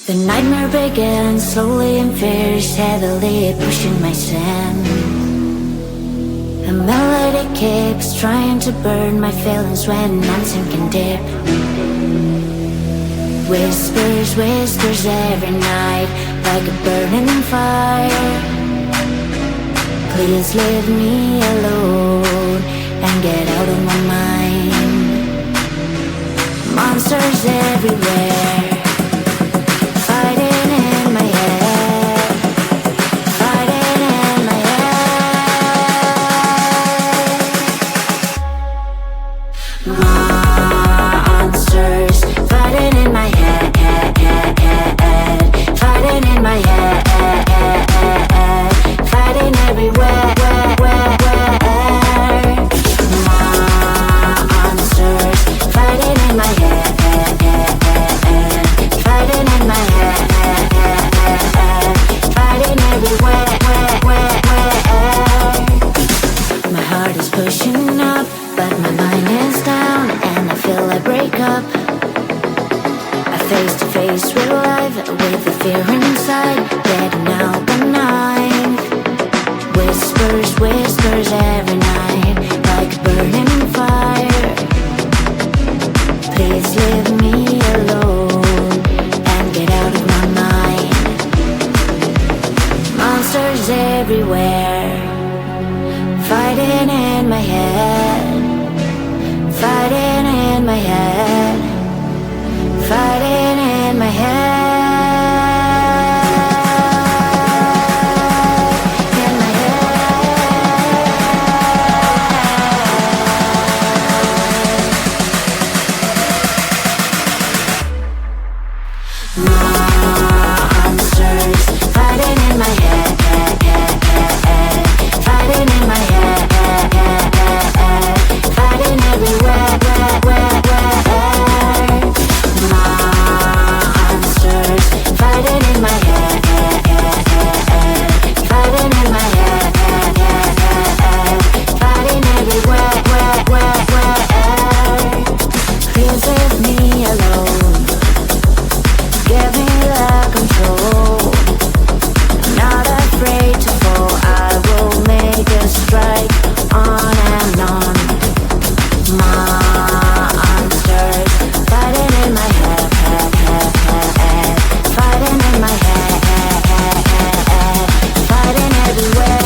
The nightmare began slowly and fierce, heavily pushing my sand. A melody keeps trying to burn my feelings when I'm sinking deep. Whispers, whispers every night, like a burning fire. Please leave me alone and get out of my mind. Monsters everywhere, fighting in my head, fighting in my head. Monsters fighting in my head, fighting in my head, fighting everywhere. Monsters fighting in my head, fighting in my head, fighting everywhere. My heart is pushing up, but my mind is down, and I feel I break up. I face to face with life, with the fear inside, getting out the night. Whispers, whispers every night, like a burning fire. Please leave me alone and get out of my mind. Monsters everywhere, fighting in my head, fighting in my head, fighting in my head. Monsters fighting in my head, fighting in my head, fighting everywhere. Monsters fighting in my head, fighting in my head, fighting everywhere. Please leave me alone, give me the control. I'm not afraid to fall, I will make a strike on and on. Monsters fighting in my head, fighting in my head, fighting everywhere.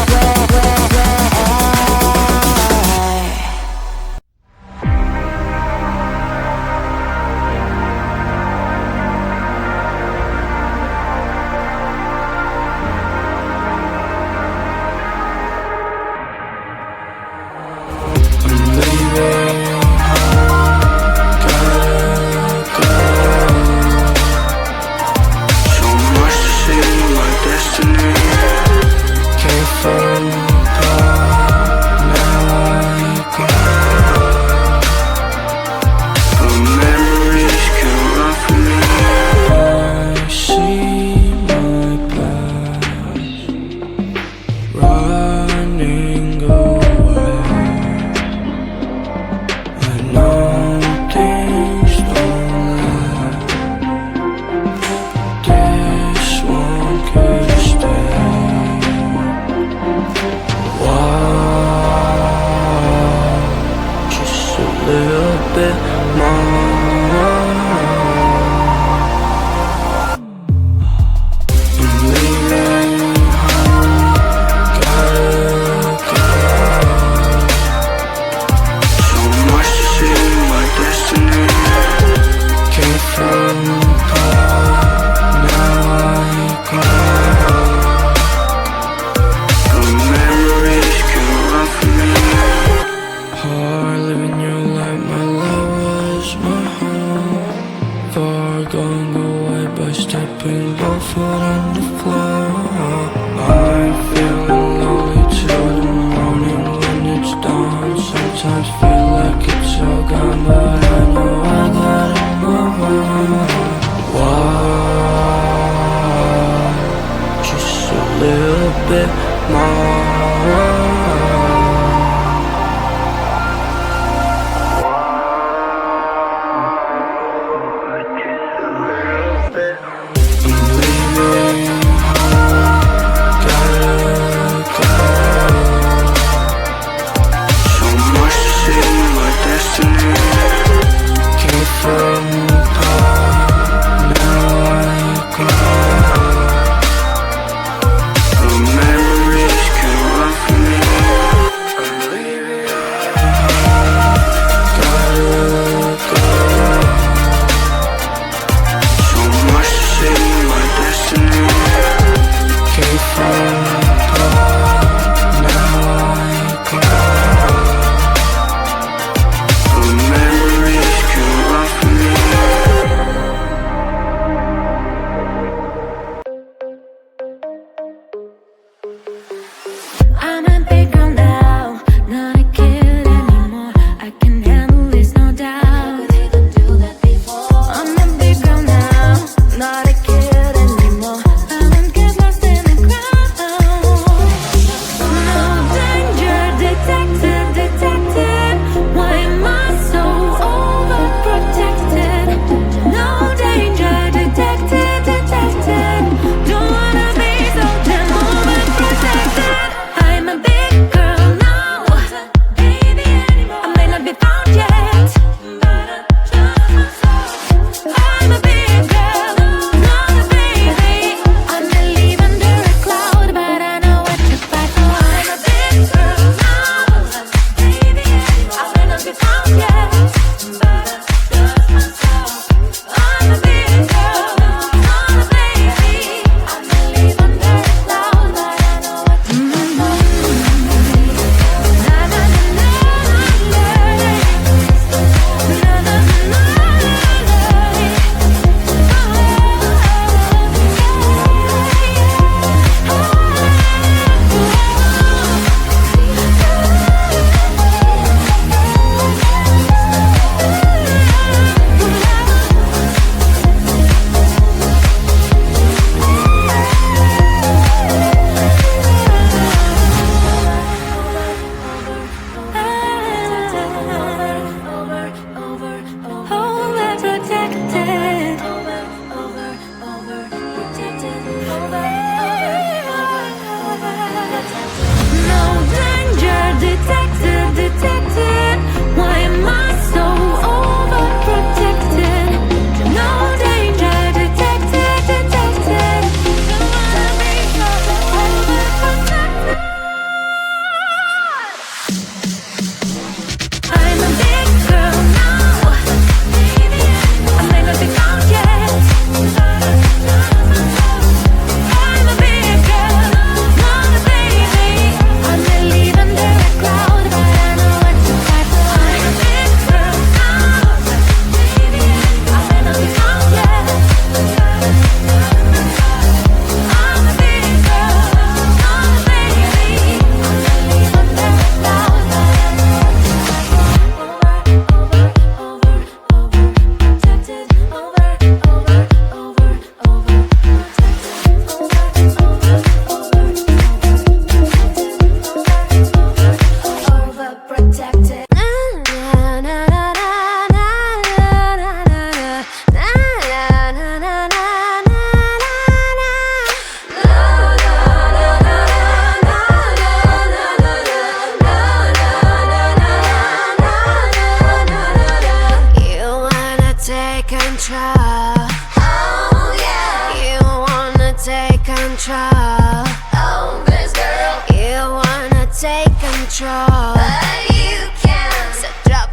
control, but you can. So drop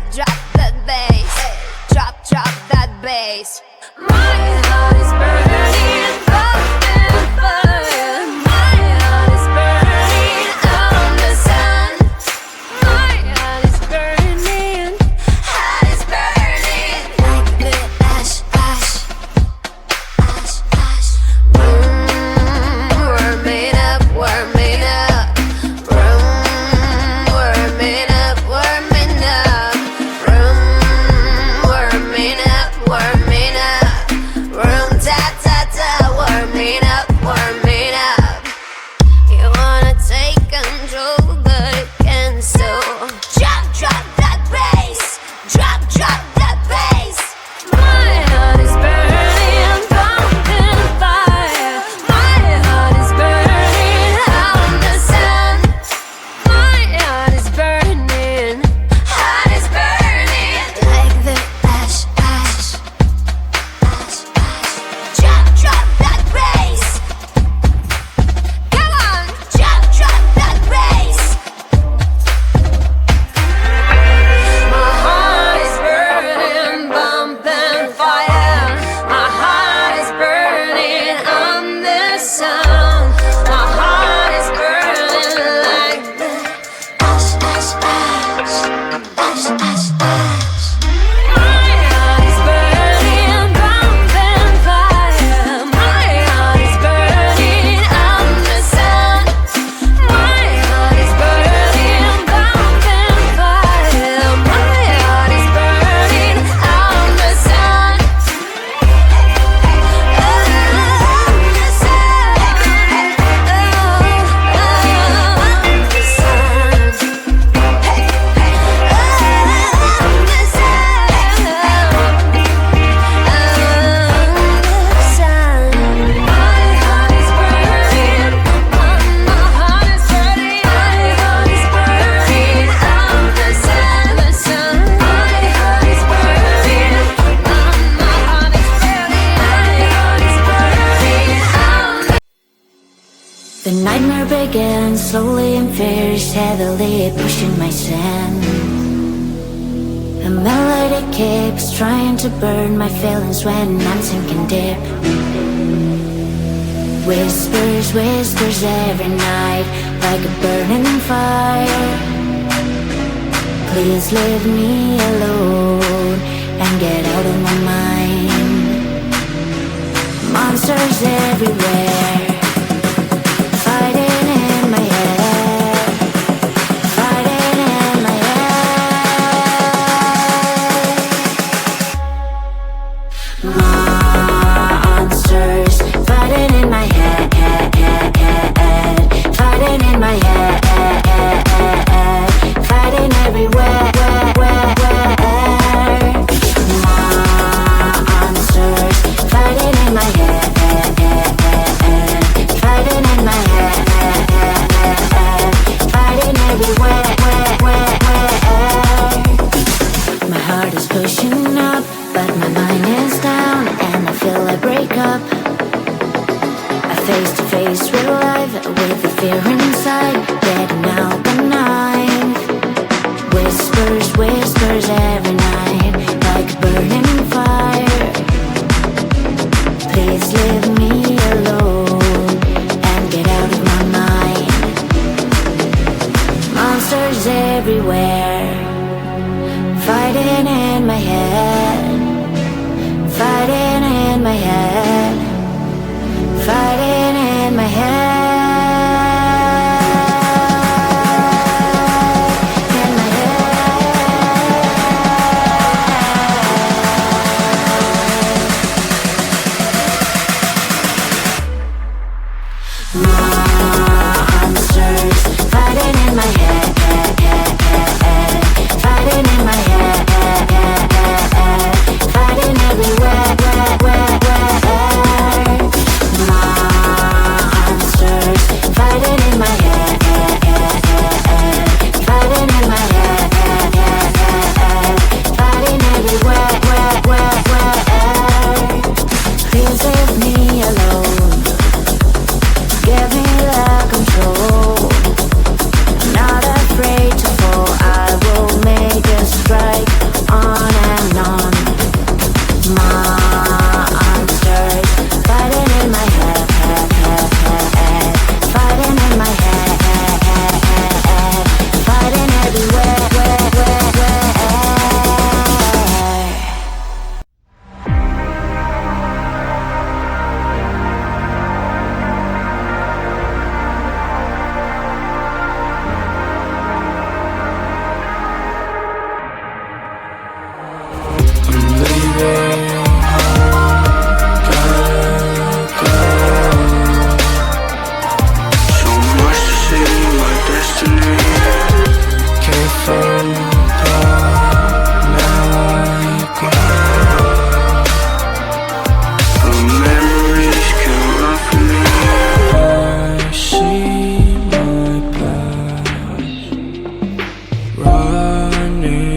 that bass, drop that bass. My heart is burning up in fire. My heart is burning on the sun. My heart is burning, heart is burning like the ash, ash, ash, ash. We're made up, we're made up. We're made up, we're made up. We're made up, we're made up. Ta ta ta, we're made up, we're made up. You wanna take control, but you can't. So drop that bass, drop that bass. My heart is burning, pumping fire. My heart is burning on the sun. My heart is burning, heart is burning like the ash, ash, ash, ash. Drop that bass. Come on, drop that bass. My heart is burning, bumping fire. My heart is burning on the sun. My heart is burning like the ash, ash, ash, ash, ash, ash. My heart is burning, bumping fire. My heart is burning on the sun. My heart is burning, bumping fire. My heart is burning on the sun. The nightmare begins slowly and fierce, heavily pushing my sin. The melody keeps trying to burn my feelings when I'm sinking deep. Whispers, whispers every night, like a burning fire. Please leave me alone and get out of my mind. Monsters everywhere, fighting in my head, fighting in my head. Monsters fighting in my head, fighting in my head, fighting everywhere. Monsters fighting in my head, fighting in my head, fighting everywhere. My heart is pushing up, but my mind is down, and I feel I break up. I face to face with life, with the fear inside, getting out the night. Whispers, whispers every night, like a burning fire. Please leave me alone and get out of my mind. Monsters everywhere, fighting in my head, fighting in my head, fighting in my head. Monsters fighting in my head, Running